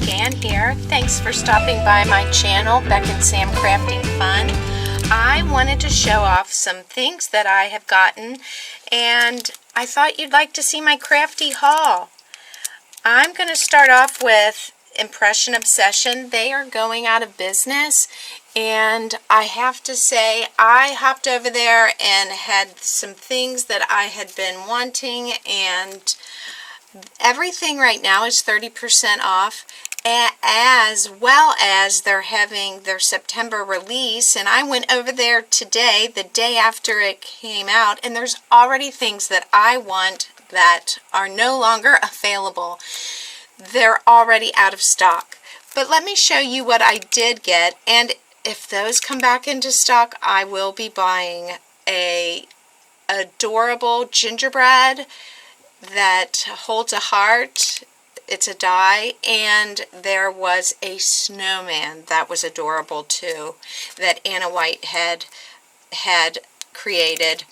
Jan here. Thanks for stopping by my channel, Beck and Sam Crafting Fun. I wanted to show off some things that I have gotten, and I thought you'd like to see my crafty haul. I'm going to start off with Impression Obsession. They are going out of business, and I have to say I hopped over there and had some things that I had been wanting, and everything right now is 30% off, as well as they're having their September release. And I went over there today, the day after it came out, and there's already things that I want that are no longer available. They're already out of stock. But let me show you what I did get, and if those come back into stock, I will be buying a adorable gingerbread that holds a heart. It's a die, and there was a snowman that was adorable too, that Anna White had created.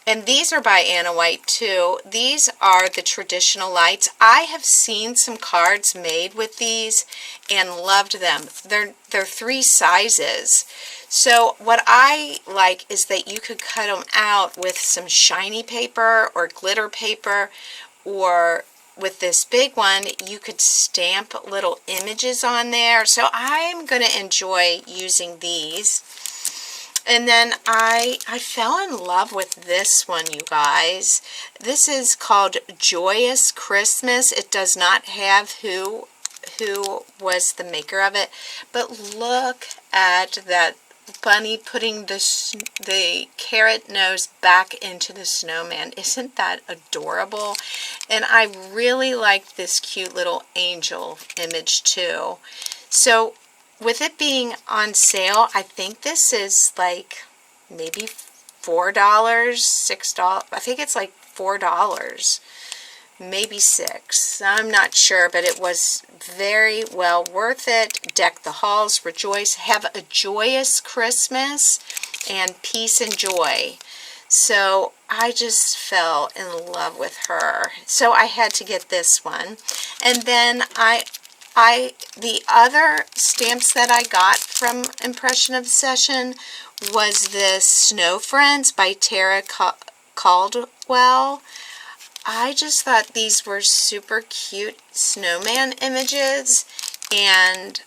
And these are by Anna White too. These are the traditional lights. I have seen some cards made with these and loved them. They're 3 sizes. So what I like is that you could cut them out with some shiny paper or glitter paper, or with this big one you could stamp little images on there. So I'm going to enjoy using these. And then I fell in love with this one, you guys. This is called Joyous Christmas. It does not have who was the maker of it, but look at that bunny putting the carrot nose back into the snowman. Isn't that adorable? And I really like this cute little angel image too. So with it being on sale, I think this is like maybe $4, $6. I think it's like $4, maybe $6. I'm not sure, but it was very well worth it. Deck the halls, rejoice, have a joyous Christmas, and peace and joy. So I just fell in love with her. So I had to get this one. And then the other stamps that I got from Impression Obsession was this Snow Friends by Tara Caldwell. I just thought these were super cute snowman images, and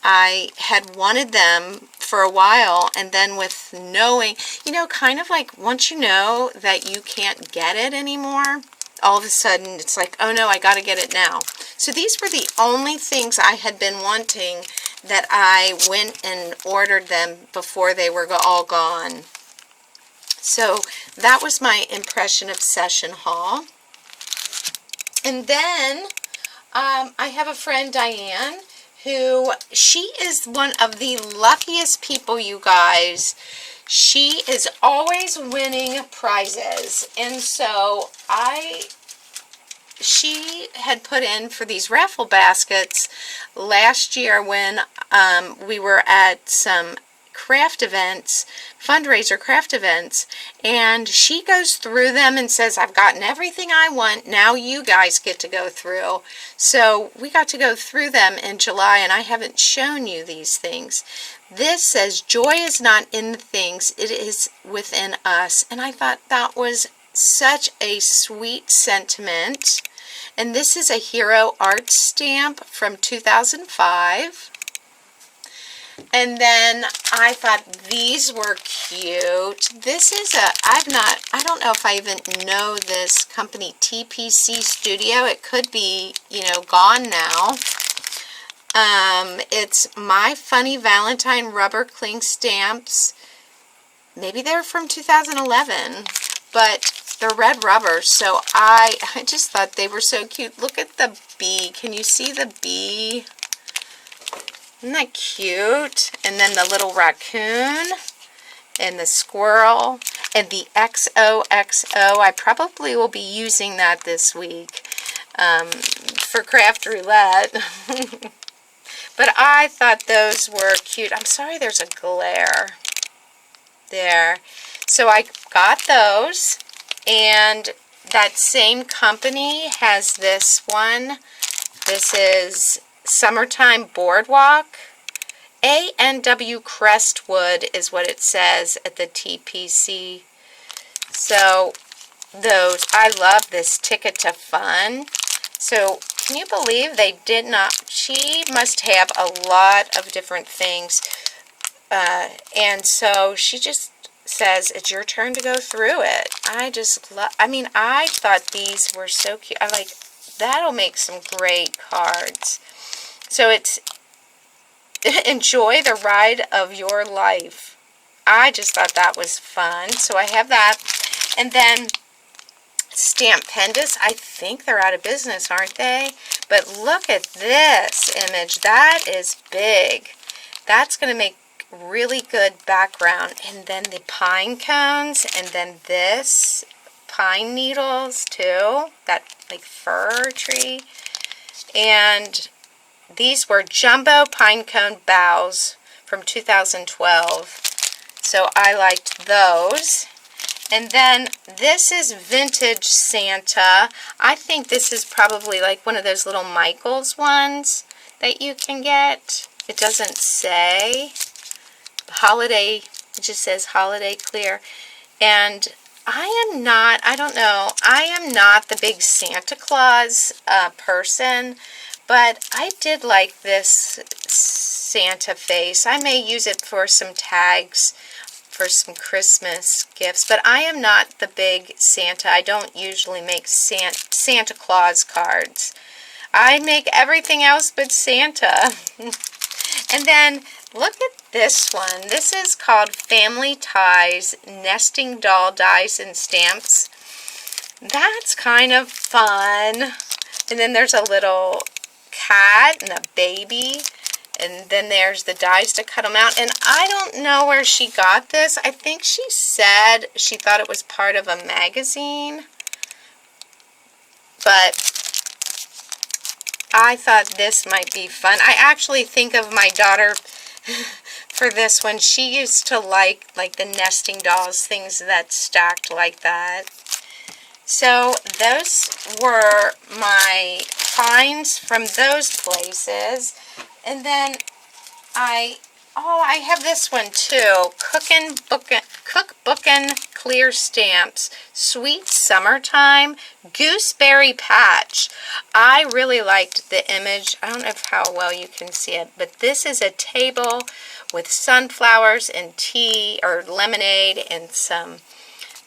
I had wanted them for a while, and then with knowing, you know, kind of like once you know that you can't get it anymore, all of a sudden it's like, oh no, I gotta get it now. So these were the only things I had been wanting that I went and ordered them before they were all gone. So that was my Impression Obsession haul. And then I have a friend, Diane, who, she is one of the luckiest people, you guys. She is always winning prizes. And so she had put in for these raffle baskets last year when we were at some craft events, fundraiser craft events, and she goes through them and says, I've gotten everything I want, now you guys get to go through. So we got to go through them in July, and I haven't shown you these things. This says, joy is not in the things, it is within us. And I thought that was such a sweet sentiment. And this is a Hero Art stamp from 2005. And then I thought these were cute. This is I don't know if I even know this company, TPC Studio. It could be, you know, gone now. It's My Funny Valentine rubber cling stamps. Maybe they're from 2011, but they're red rubber, so I just thought they were so cute. Look at the bee. Can you see the bee? Isn't that cute? And then the little raccoon and the squirrel and the XOXO. I probably will be using that this week for Craft Roulette. But I thought those were cute. I'm sorry there's a glare there. So I got those, and that same company has this one. This is Summertime Boardwalk. A&W Crestwood is what it says at the TPC. So those, I love this Ticket to Fun. So can you believe they did not, she must have a lot of different things. And so she just says, it's your turn to go through it. I just love, I mean, I thought these were so cute. I like, that'll make some great cards. So it's, enjoy the ride of your life. I just thought that was fun. So I have that. And then Stamp Pendus, I think they're out of business, aren't they? But look at this image. That is big. That's going to make really good background. And then the pine cones, and then this pine needles too, that like fir tree. And these were jumbo pine cone boughs from 2012. So I liked those. And then this is Vintage Santa. I think this is probably like one of those little Michaels ones that you can get. It doesn't say holiday, it just says holiday clear. And I don't know, I am not the big Santa Claus person, but I did like this Santa face. I may use it for some tags for some Christmas gifts, but I am not the big Santa. I don't usually make Santa Claus cards. I make everything else but Santa. And then look at this one. This is called Family Ties Nesting Doll Dies and Stamps. That's kind of fun. And then there's a little cat and a baby. And then there's the dies to cut them out. And I don't know where she got this. I think she said she thought it was part of a magazine. But I thought this might be fun. I actually think of my daughter for this one. She used to like the nesting dolls, things that stacked like that. So those were my finds from those places. And then I have this one too. Cookbookin' Clear Stamps. Sweet Summertime Gooseberry Patch. I really liked the image. I don't know how well you can see it, but this is a table with sunflowers and tea or lemonade and some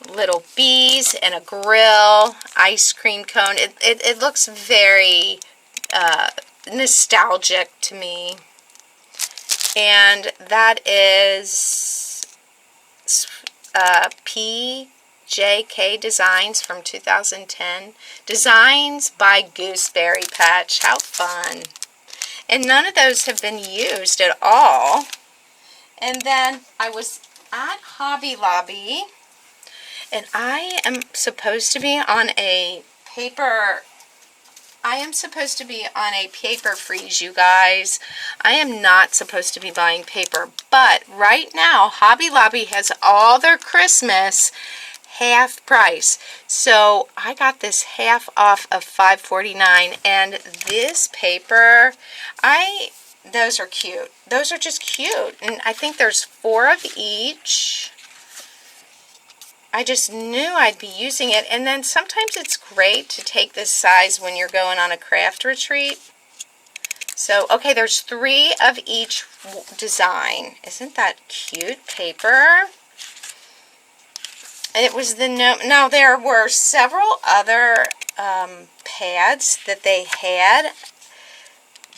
little bees and a grill, ice cream cone. It looks very nostalgic to me. And that is PJK Designs from 2010. Designs by Gooseberry Patch. How fun. And none of those have been used at all. And then I was at Hobby Lobby, and I am supposed to be on a paper freeze, you guys. I am not supposed to be buying paper, but right now Hobby Lobby has all their Christmas half price. So I got this half off of $5.49, and this paper, those are cute. Those are just cute, and I think there's 4 of each. I just knew I'd be using it. And then sometimes it's great to take this size when you're going on a craft retreat. So, okay, there's 3 of each design. Isn't that cute paper? It was the Now, there were several other pads that they had.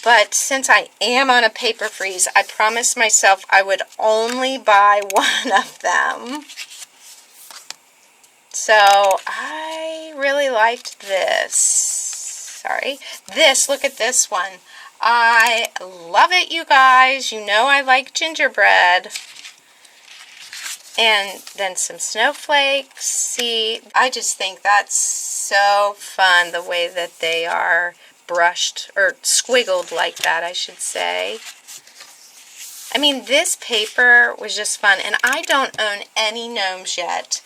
But since I am on a paper freeze, I promised myself I would only buy 1 of them. So I really liked this. Sorry. Look at this one. I love it, you guys. You know I like gingerbread. And then some snowflakes. See, I just think that's so fun, the way that they are brushed, or squiggled like that, I should say. I mean, this paper was just fun, and I don't own any gnomes yet.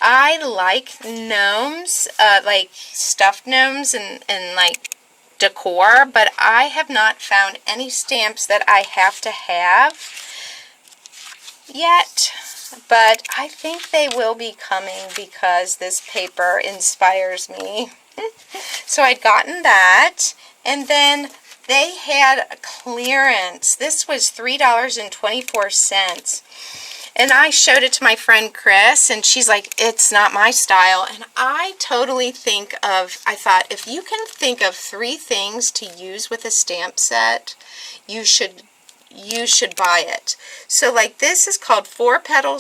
I like gnomes, like stuffed gnomes and like decor, but I have not found any stamps that I have to have yet. But I think they will be coming because this paper inspires me. So I'd gotten that, and then they had clearance. This was $3.24. And I showed it to my friend Chris, and she's like, it's not my style. And I totally I thought, if you can think of 3 things to use with a stamp set, you should buy it. So like this is called 4 Petal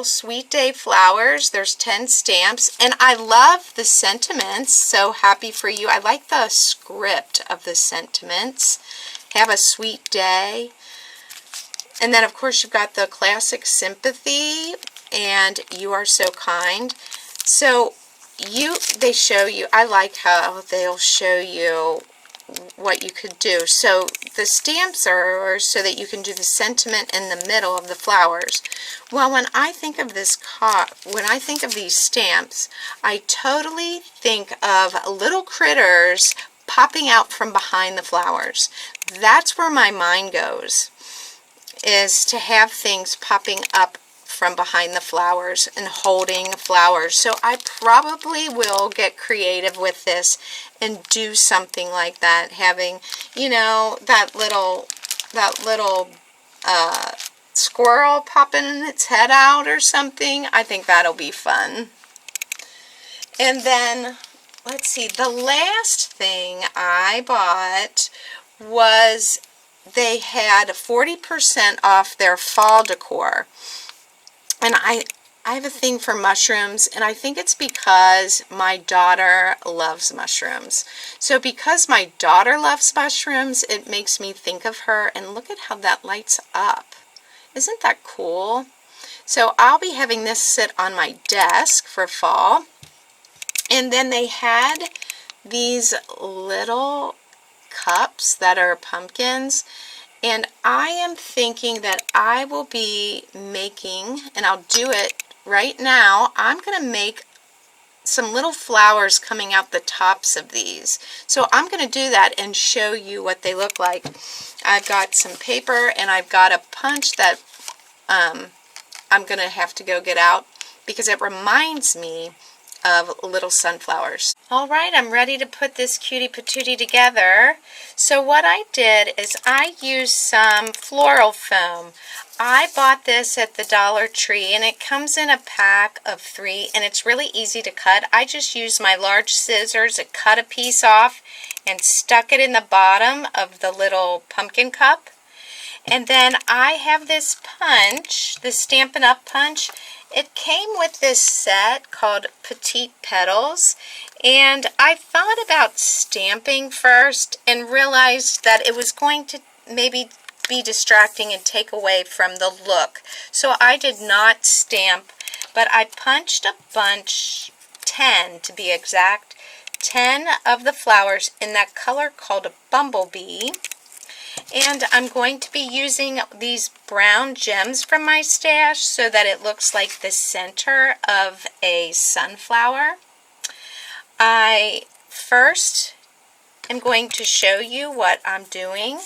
Sweet Day Flowers. There's 10 stamps, and I love the sentiments. So happy for you. I like the script of the sentiments. Have a sweet day. And then, of course, you've got the classic sympathy and you are so kind. So they show you, I like how they'll show you what you could do. So the stamps are so that you can do the sentiment in the middle of the flowers. Well, when I think of these stamps, I totally think of little critters popping out from behind the flowers. That's where my mind goes, is to have things popping up from behind the flowers and holding flowers. So I probably will get creative with this and do something like that, having, you know, that little squirrel popping its head out or something. I think that'll be fun. And then, let's see, the last thing I bought was they had 40% off their fall decor. And I have a thing for mushrooms, and I think it's because my daughter loves mushrooms. So because my daughter loves mushrooms, it makes me think of her, and look at how that lights up. Isn't that cool? So I'll be having this sit on my desk for fall. And then they had these little cups that are pumpkins, and I am thinking that I will be making, and I'll do it right now, I'm going to make some little flowers coming out the tops of these. So I'm going to do that and show you what they look like. I've got some paper and I've got a punch that I'm going to have to go get out because it reminds me of little sunflowers. Alright, I'm ready to put this cutie patootie together. So what I did is I used some floral foam. I bought this at the Dollar Tree, and it comes in a pack of 3, and it's really easy to cut. I just used my large scissors and cut a piece off and stuck it in the bottom of the little pumpkin cup. And then I have this punch, this Stampin' Up! Punch. It came with this set called Petite Petals, and I thought about stamping first and realized that it was going to maybe be distracting and take away from the look. So I did not stamp, but I punched a bunch, 10 to be exact, 10 of the flowers in that color called a Bumblebee. And I'm going to be using these brown gems from my stash so that it looks like the center of a sunflower. I first am going to show you what I'm doing.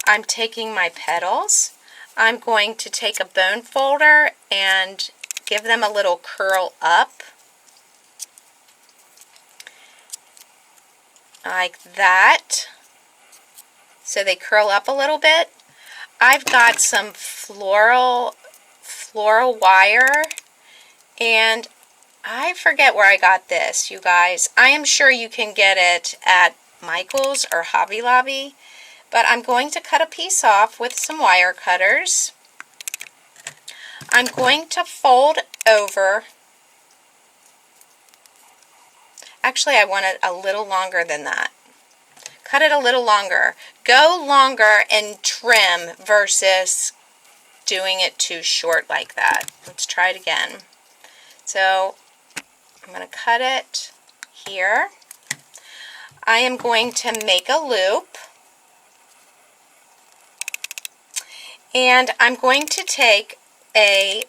I'm taking my petals. I'm going to take a bone folder and give them a little curl up. Like that. So they curl up a little bit. I've got some floral wire, and I forget where I got this, you guys. I am sure you can get it at Michael's or Hobby Lobby, but I'm going to cut a piece off with some wire cutters. I'm going to fold over. Actually, I want it a little longer than that. Cut it a little longer. Go longer and trim versus doing it too short like that. Let's try it again. So I'm going to cut it here. I am going to make a loop. And I'm going to take a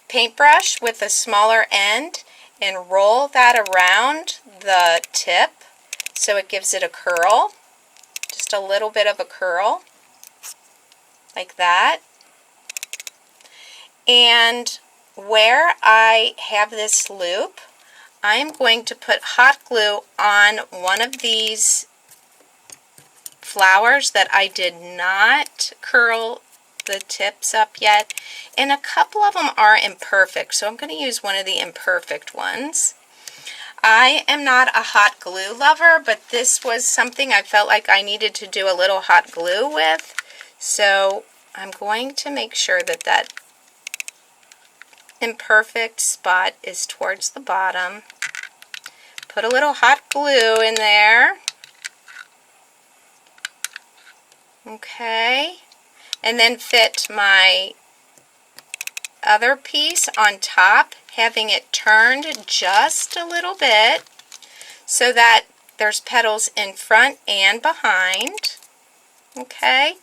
paintbrush with a smaller end and roll that around the tip so it gives it a curl, just a little bit of a curl, like that. And where I have this loop, I am going to put hot glue on one of these flowers that I did not curl the tips up yet, and a couple of them are imperfect, so I'm going to use one of the imperfect ones. I am not a hot glue lover, but this was something I felt like I needed to do a little hot glue with, so I'm going to make sure that that imperfect spot is towards the bottom. Put a little hot glue in there. Okay, and then fit my other piece on top, having it turned just a little bit so that there's petals in front and behind. Okay,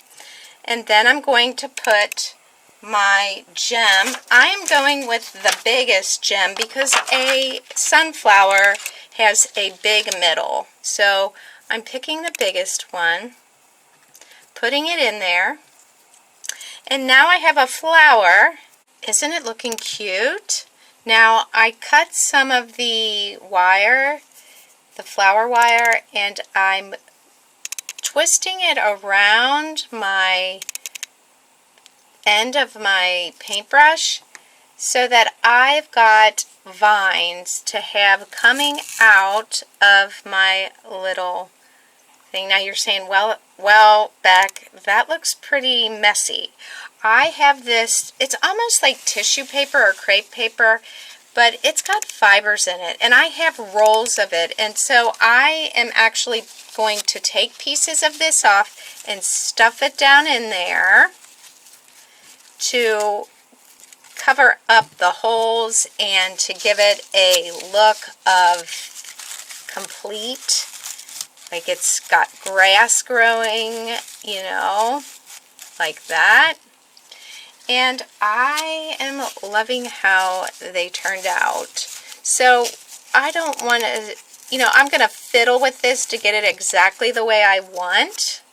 and then I'm going to put my gem. I am going with the biggest gem because a sunflower has a big middle, so I'm picking the biggest one, putting it in there, and now I have a flower. Isn't it looking cute? Now I cut some of the wire, the flower wire, and I'm twisting it around my end of my paintbrush so that I've got vines to have coming out of my little thing. Now you're saying, well, Beck, that looks pretty messy. I have this, it's almost like tissue paper or crepe paper, but it's got fibers in it, and I have rolls of it, and so I am actually going to take pieces of this off and stuff it down in there to cover up the holes and to give it a look of complete, like it's got grass growing, you know, like that. And I am loving how they turned out. So I don't want to, you know, I'm going to fiddle with this to get it exactly the way I want.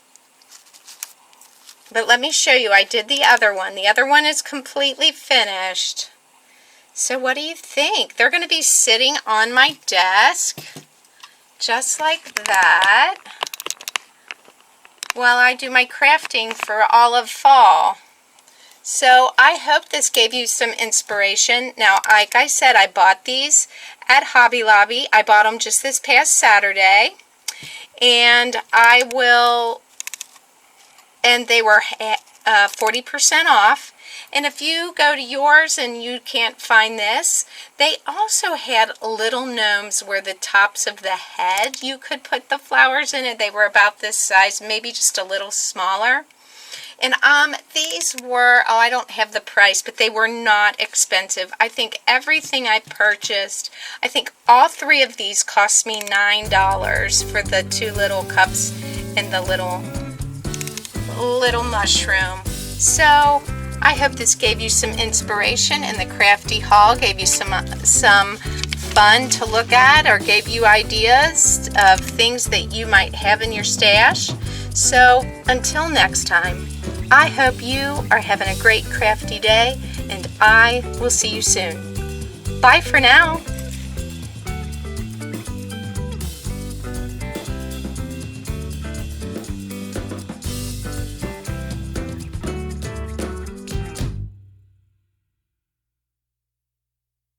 But let me show you, I did the other one. The other one is completely finished. So what do you think? They're going to be sitting on my desk, just like that, while I do my crafting for all of fall. So I hope this gave you some inspiration. Now, like I said, I bought these at Hobby Lobby. I bought them just this past Saturday. And they were 40% off. And if you go to yours and you can't find this, they also had little gnomes where the tops of the head, you could put the flowers in it. They were about this size, maybe just a little smaller. And these were, oh, I don't have the price, but they were not expensive. I think everything I purchased, I think all three of these cost me $9 for the two little cups and the little mushroom. So I hope this gave you some inspiration, and the Crafty haul gave you some fun to look at, or gave you ideas of things that you might have in your stash. So until next time, I hope you are having a great crafty day, and I will see you soon. Bye for now.